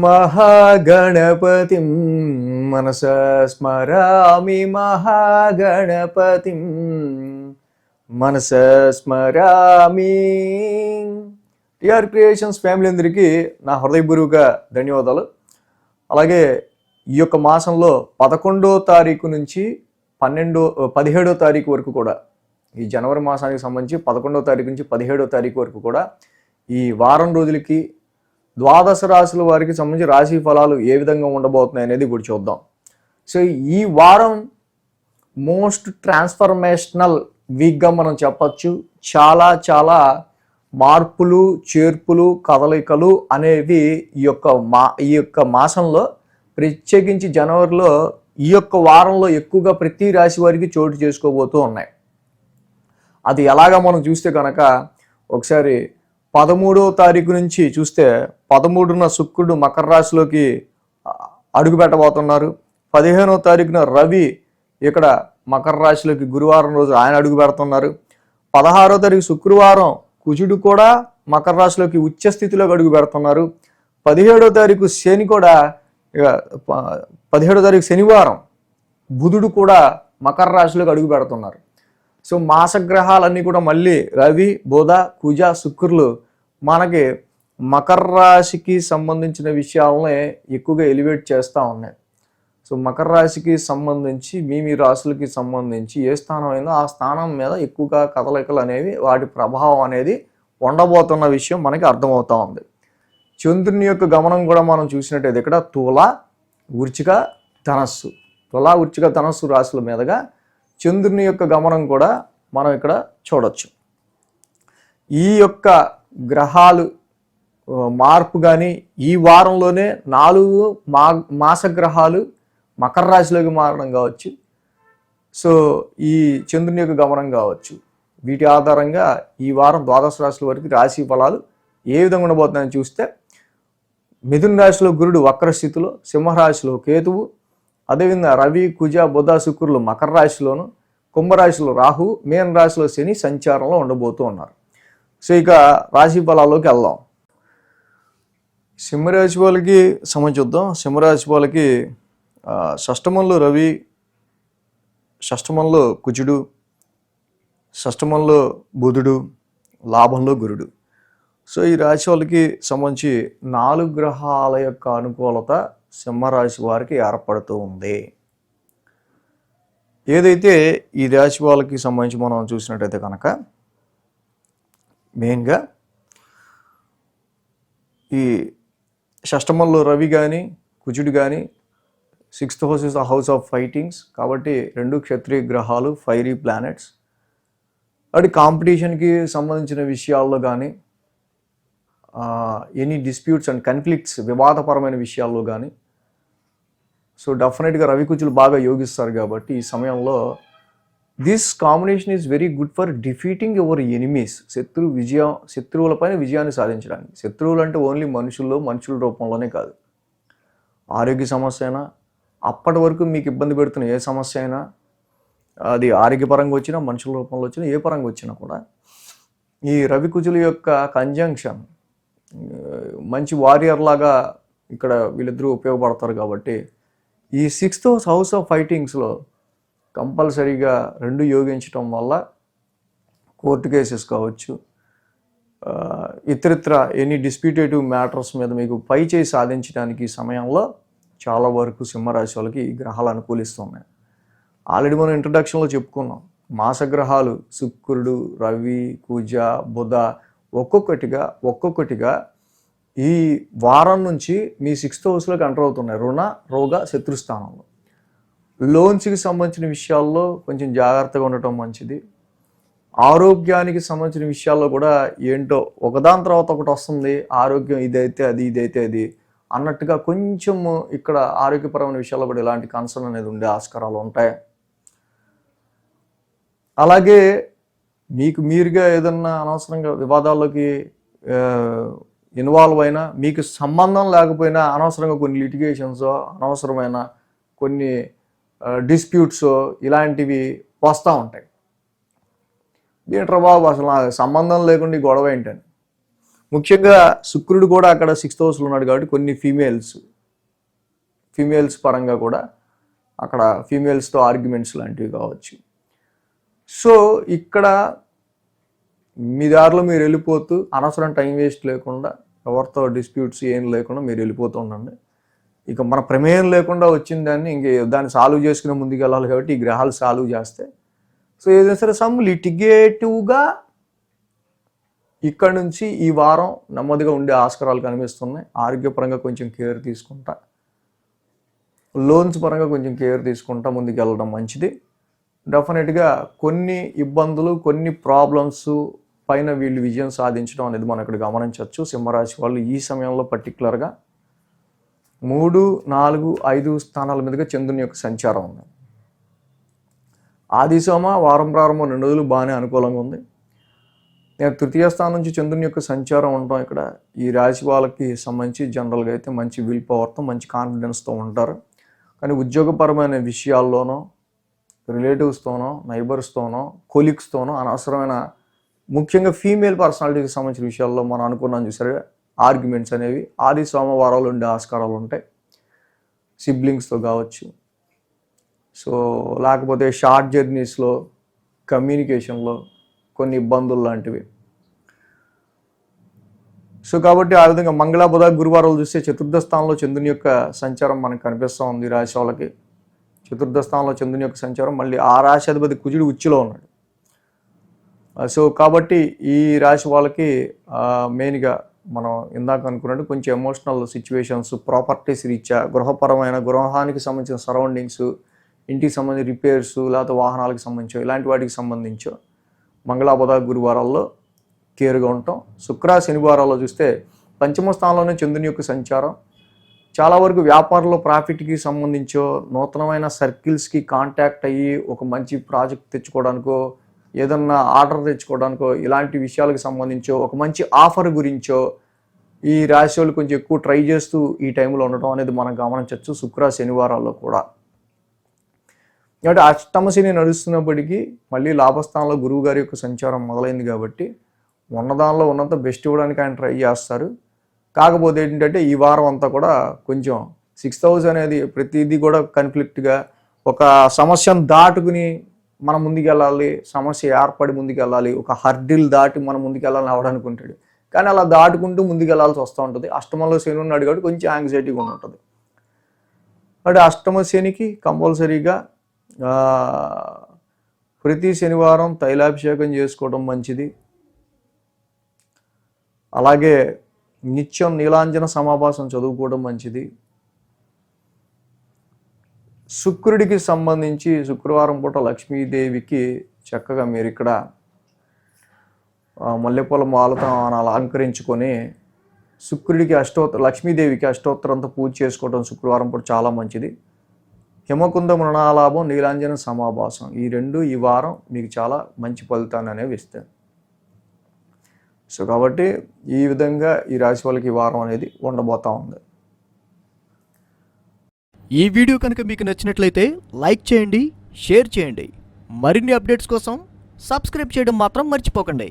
మహాగణపతిం మనసా స్మరామి మహాగణపతిం మనసా స్మరామి. TR creations family అందరికీ నా హృదయపూర్వక ధన్యవాదాలు. అలాగే ఈ యొక్క మాసంలో 11వ తారీఖు నుంచి 17వ తారీఖు వరకు కూడా, ఈ జనవరి మాసానికి సంబంధించి 11వ తారీఖు నుంచి 17వ తారీఖు వరకు కూడా ఈ వారం రోజులకి ద్వాదశ రాశుల వారికి సంబంధించి రాశి ఫలాలు ఏ విధంగా ఉండబోతున్నాయి అనేది ఇప్పుడు చూద్దాం. సో ఈ వారం మోస్ట్ ట్రాన్స్ఫర్మేషనల్ వీక్గా మనం చెప్పచ్చు. చాలా మార్పులు, చేర్పులు, కదలికలు అనేవి ఈ యొక్క మాసంలో, ప్రత్యేకించి జనవరిలో ఈ యొక్క వారంలో ఎక్కువగా ప్రతి రాశి వారికి చోటు చేసుకోబోతూ ఉన్నాయి. అది ఎలాగా మనం చూస్తే కనుక ఒకసారి 13వ తారీఖు నుంచి చూస్తే 13న శుక్రుడు మకర రాశిలోకి అడుగు పెట్టబోతున్నారు. 15వ తారీఖున రవి ఇక్కడ మకర రాశిలోకి గురువారం రోజు ఆయన అడుగు పెడుతున్నారు. 16వ తారీఖు శుక్రవారం కుజుడు కూడా మకర రాశిలోకి ఉచ్చ స్థితిలోకి అడుగు పెడుతున్నారు. 17వ తారీఖు శని కూడా 17వ తారీఖు శనివారం బుధుడు కూడా మకర రాశిలోకి అడుగు పెడుతున్నారు. సో మాసగ్రహాలన్నీ కూడా మళ్ళీ రవి, బుధ, కుజ, శుక్రులు మనకి మకర రాశికి సంబంధించిన విషయాలనే ఎక్కువగా ఎలివేట్ చేస్తూ ఉన్నాయి. సో మకర రాశికి సంబంధించి మీ రాశులకి సంబంధించి ఏ స్థానం అయిందో ఆ స్థానం మీద ఎక్కువగా కదలికలు అనేవి, వాటి ప్రభావం అనేది ఉండబోతున్న విషయం మనకి అర్థమవుతూ ఉంది. చంద్రుని యొక్క గమనం కూడా మనం చూసినట్టయితే ఇక్కడ తుల, వృశ్చిక, ధనస్సు, తుల, వృశ్చిక, ధనస్సు రాశుల మీదుగా చంద్రుని యొక్క గమనం కూడా మనం ఇక్కడ చూడొచ్చు. ఈ యొక్క గ్రహాలు మార్పు కానీ ఈ వారంలోనే 4 మాసగ్రహాలు మకర రాశిలోకి మారడం కావచ్చు, సో ఈ చంద్రుని యొక్క గమనం కావచ్చు, వీటి ఆధారంగా ఈ వారం ద్వాదశ రాశుల వరకు రాశి ఫలాలు ఏ విధంగా ఉండబోతున్నాయని చూస్తే, మిథున రాశిలో గురుడు వక్రస్థితిలో, సింహరాశిలో కేతువు, అదేవిధంగా రవి, కుజ, బుధ, శుక్రులు మకర రాశిలోను, కుంభరాశిలో రాహు, మీన రాశిలో శని సంచారంలో ఉండబోతూ ఉన్నారు. సో ఇక రాశి ఫలాల్లోకి వెళ్దాం. సింహరాశి వాళ్ళకి చూద్దాం. సింహరాశి వాళ్ళకి షష్టమంలో రవి, షష్టమంలో కుజుడు, షష్టమంలో బుధుడు, లాభంలో గురుడు. సో ఈ రాశి వాళ్ళకి సంబంధించి 4 గ్రహాల యొక్క అనుకూలత సింహరాశి వారికి ఏర్పడుతూ ఉంది. ఏదైతే ఈ రాశి వాళ్ళకి సంబంధించి మనం చూసినట్టయితే కనుక మెయిన్గా ఈ షష్టమంలో రవి కానీ కుజుడు కానీ 6th house is the house of fightings కాబట్టి 2 క్షత్రియ గ్రహాలు, ఫైరీ ప్లానెట్స్. అటు కాంపిటీషన్కి సంబంధించిన విషయాల్లో కానీ, ఎనీ డిస్ప్యూట్స్ అండ్ కన్ఫ్లిక్ట్స్, వివాదపరమైన విషయాల్లో కానీ, సో డెఫినెట్గా రవి కుజులు బాగా యోగిస్తారు కాబట్టి ఈ సమయంలో this combination is very good for defeating your enemies. శత్రువులపైన విజయాన్ని సాధించడానికి. శత్రువులు అంటే ఓన్లీ మనుషుల రూపంలోనే కాదు, ఆరోగ్య సమస్య అయినా, అప్పటి వరకు మీకు ఇబ్బంది పెడుతున్న ఏ సమస్య అయినా, అది ఆరోగ్యపరంగా వచ్చినా, మనుషుల రూపంలో వచ్చినా, ఏ పరంగా వచ్చినా కూడా ఈ రవి కుజుల యొక్క కంజంక్షన్ మంచి వారియర్ లాగా ఇక్కడ వీళ్ళిద్దరూ ఉపయోగపడతారు. కాబట్టి ఈ 6th హౌస్ ఆఫ్ ఫైటింగ్స్లో కంపల్సరీగా 2 యోగించడం వల్ల కోర్టు కేసెస్ కావచ్చు, ఇతరిత్ర ఎనీ డిస్ప్యూటేటివ్ మ్యాటర్స్ మీద మీకు పై చేయి సాధించడానికి ఈ సమయంలో చాలా వరకు సింహరాశి వాళ్ళకి ఈ గ్రహాలు అనుకూలిస్తున్నాయి. ఆల్రెడీ మనం ఇంట్రడక్షన్లో చెప్పుకున్నాం, మాసగ్రహాలు శుక్రుడు, రవి, కుజ, బుధ ఒక్కొక్కటిగా ఈ వారం నుంచి మీ 6th హౌస్లోకి ఎంటర్ అవుతున్నాయి. రుణ, రోగ, శత్రుస్థానంలో. లోన్స్కి సంబంధించిన విషయాల్లో కొంచెం జాగ్రత్తగా ఉండటం మంచిది. ఆరోగ్యానికి సంబంధించిన విషయాల్లో కూడా ఏంటో ఒకదాని తర్వాత ఒకటి వస్తుంది. ఆరోగ్యం ఇదైతే అది, ఇదైతే అది అన్నట్టుగా కొంచెం ఇక్కడ ఆరోగ్యపరమైన విషయాల్లో కూడా ఇలాంటి కన్సర్న్ అనేది ఉండే ఆస్కారాలు ఉంటాయి. అలాగే మీకు మీరుగా ఏదన్నా అనవసరంగా వివాదాల్లోకి ఇన్వాల్వ్ అయినా, మీకు సంబంధం లేకపోయినా అనవసరంగా కొన్ని లిటిగేషన్స్, అనవసరమైన కొన్ని డిస్ప్యూట్స్ ఇలాంటివి వస్తూ ఉంటాయి. ఏంట్రా బాబు అసలు నాకు సంబంధం లేకుండా గొడవ ఏంటని. ముఖ్యంగా శుక్రుడు కూడా అక్కడ 6th హౌస్లో ఉన్నాడు కాబట్టి కొన్ని ఫీమేల్స్ పరంగా కూడా అక్కడ ఫీమేల్స్తో ఆర్గ్యుమెంట్స్ లాంటివి కావచ్చు. సో ఇక్కడ మీ దారిలో మీరు వెళ్ళిపోతూ అనవసరం టైం వేస్ట్ లేకుండా ఎవరితో డిస్ప్యూట్స్ ఏం లేకుండా మీరు వెళ్ళిపోతూ ఉండండి. ఇక మన ప్రమేయం లేకుండా వచ్చిన దాన్ని దాన్ని సాల్వ్ చేసుకునే ముందుకు వెళ్ళాలి కాబట్టి ఈ గ్రహాలు సాల్వ్ చేస్తాయి. సో ఏదైనా సరే సమ్ లిటిగేటివ్గా ఇక్కడ నుంచి ఈ వారం నెమ్మదిగా ఉండే ఆస్కారాలు కనిపిస్తున్నాయి. ఆరోగ్యపరంగా కొంచెం కేర్ తీసుకుంటా, లోన్స్ పరంగా కొంచెం కేర్ తీసుకుంటా ముందుకు వెళ్ళడం మంచిది. డెఫినెట్గా కొన్ని ఇబ్బందులు, కొన్ని ప్రాబ్లమ్స్ పైన వీళ్ళు విజయం సాధించడం అనేది మనం ఇక్కడ గమనించవచ్చు. సింహరాశి వాళ్ళు ఈ సమయంలో పర్టికులర్గా 3, 4, 5 స్థానాల మీదుగా చంద్రుని యొక్క సంచారం ఉంది. ఆది సోమ వారం ప్రారంభం 2 రోజులు బాగానే అనుకూలంగా ఉంది. నేను 3వ స్థానం నుంచి చంద్రుని యొక్క సంచారం ఉండటం ఇక్కడ ఈ రాశి వాళ్ళకి సంబంధించి జనరల్గా అయితే మంచి విల్ పవర్తో, మంచి కాన్ఫిడెన్స్తో ఉంటారు. కానీ ఉద్యోగపరమైన విషయాల్లోనో, రిలేటివ్స్తోనో, నైబర్స్తోనో, కొలీగ్స్తోనో అనవసరమైన ముఖ్యంగా ఫీమేల్ పర్సనాలిటీకి సంబంధించిన విషయాల్లో మనం అనుకున్నాం చూసారు ఆర్గ్యుమెంట్స్ అనేవి ఆది సోమవారాలు ఉండే ఆస్కారాలు ఉంటాయి. సిబ్లింగ్స్తో కావచ్చు, సో లేకపోతే షార్ట్ జర్నీస్లో, కమ్యూనికేషన్లో కొన్ని ఇబ్బందులు లాంటివి. సో కాబట్టి ఆ విధంగా మంగళ, బుధ, గురువారాలు చూస్తే 4th స్థానంలో చంద్రుని యొక్క సంచారం మనకు కనిపిస్తూ ఉంది. రాశి వాళ్ళకి 4th స్థానంలో చంద్రుని యొక్క సంచారం, మళ్ళీ ఆ రాశి అధిపతి కుజుడు ఉచ్చులో ఉన్నాడు. సో కాబట్టి ఈ రాశి వాళ్ళకి మెయిన్గా మనం ఇందాక అనుకున్నట్టు కొంచెం ఎమోషనల్ సిచ్యువేషన్స్, ప్రాపర్టీస్ రీత్యా, గృహానికి సంబంధించిన సరౌండింగ్స్, ఇంటికి సంబంధించిన రిపేర్స్, లేకపోతే వాహనాలకు సంబంధించో ఇలాంటి వాటికి సంబంధించో మంగళ, బుధ, గురువారాల్లో కేర్గా ఉంటాం. శుక్ర, శనివారాల్లో చూస్తే 5వ స్థానంలోనే చంద్రుని యొక్క సంచారం చాలా వరకు వ్యాపారంలో ప్రాఫిట్కి సంబంధించో, నూతనమైన సర్కిల్స్కి కాంటాక్ట్ అయ్యి ఒక మంచి ప్రాజెక్ట్ తెచ్చుకోవడానికో, ఏదన్నా ఆర్డర్ తెచ్చుకోవడానికో, ఇలాంటి విషయాలకు సంబంధించో, ఒక మంచి ఆఫర్ గురించో ఈ రాశి వాళ్ళు కొంచెం ఎక్కువ ట్రై చేస్తూ ఈ టైంలో ఉండటం అనేది మనం గమనించవచ్చు శుక్ర, శనివారాల్లో కూడా. కాబట్టి అష్టమ శని నడుస్తున్నప్పటికీ మళ్ళీ లాభస్థానంలో గురువు గారి యొక్క సంచారం మొదలైంది కాబట్టి ఉన్నదానిలో ఉన్నంత బెస్ట్ ఇవ్వడానికి ఆయన ట్రై చేస్తారు. కాకపోతే ఏంటంటే ఈ వారం అంతా కూడా కొంచెం 6th హౌస్ అనేది ప్రతిదీ కూడా కన్ఫ్లిక్ట్గా, ఒక సమస్యను దాటుకుని మనం ముందుకెళ్ళాలి, సమస్య ఏర్పడి ముందుకెళ్ళాలి, ఒక హర్డిల్ దాటి మనం ముందుకెళ్ళాలని అవడానికి ఉంటాడు. కానీ అలా దాటుకుంటూ ముందుకెళ్లాల్సి వస్తూ ఉంటుంది. అష్టమంలో శని ఉన్నాడు కాబట్టి కొంచెం యాంగ్జైటీగా ఉంటుంది. అంటే అష్టమ శనికి కంపల్సరీగా ప్రతి శనివారం తైలాభిషేకం చేసుకోవడం మంచిది. అలాగే నిత్యం నీలాంజన సమాభాసం చదువుకోవడం మంచిది. శుక్రుడికి సంబంధించి శుక్రవారం పూట లక్ష్మీదేవికి చక్కగా మీరు ఇక్కడ మల్లెపూల మాలతో అలంకరించుకొని శుక్రుడికి లక్ష్మీదేవికి అష్టోత్తరంతో పూజ చేసుకోవడం శుక్రవారం పూట చాలా మంచిది. హిమకుంద మృణాలాభం, నీలాంజన సమాభాసం ఈ 2 ఈ వారం మీకు చాలా మంచి ఫలితాన్ని అనేవి ఇస్తాయి. సో కాబట్టి ఈ విధంగా ఈ రాశి వాళ్ళకి ఈ వారం అనేది ఉండబోతా ఉంది. ఈ వీడియో కనుక మీకు నచ్చినట్లయితే లైక్ చేయండి, షేర్ చేయండి. మరిన్ని అప్డేట్స్ కోసం సబ్స్క్రైబ్ చేయడం మాత్రం మర్చిపోకండి.